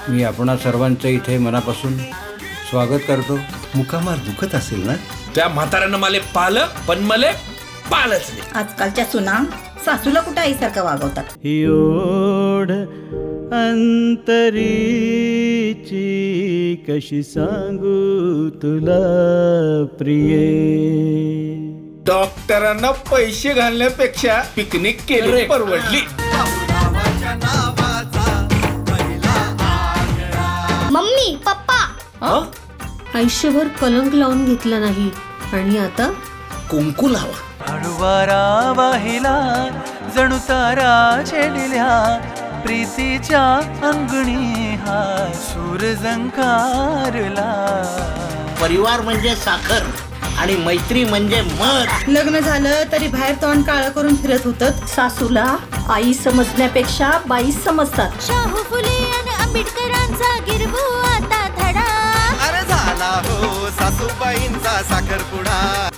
मी आपणा सर्वांचं इथे मनापासून स्वागत करतो. मुकामार दुखत असेल ना? त्या म्हाताऱ्यानं मला पालं पण मला पालच नाही. आजकालच्या सुना सासूला कुठं आईसारखं वागवतात. ही ओढ अंतरीची कशी सांगू तुला प्रिये. डॉक्टरांना पैसे घालण्यापेक्षा पिकनिक केली परवडली. मम्मी पप्पा आयुष्यभर कलंक लावून घेतला नाही आणि आता कुंकू लावा. हळुवारा वाहिला जणू तारा छेडल्या प्रीतीच्या अंगणी हा सूर झंकारला. परिवार म्हणजे साखर आणि मैत्री म्हणजे मध. लग्न झालं तरी बाहेर तोंड काळं करून फिरत होतं. सासूला आई समजण्यापेक्षा बाई समजतात. शाहू फुले आणि आंबेडकरांचा गिरवू आता धडा. अरे झाला हो सासूबाईंचा साखरपुडा.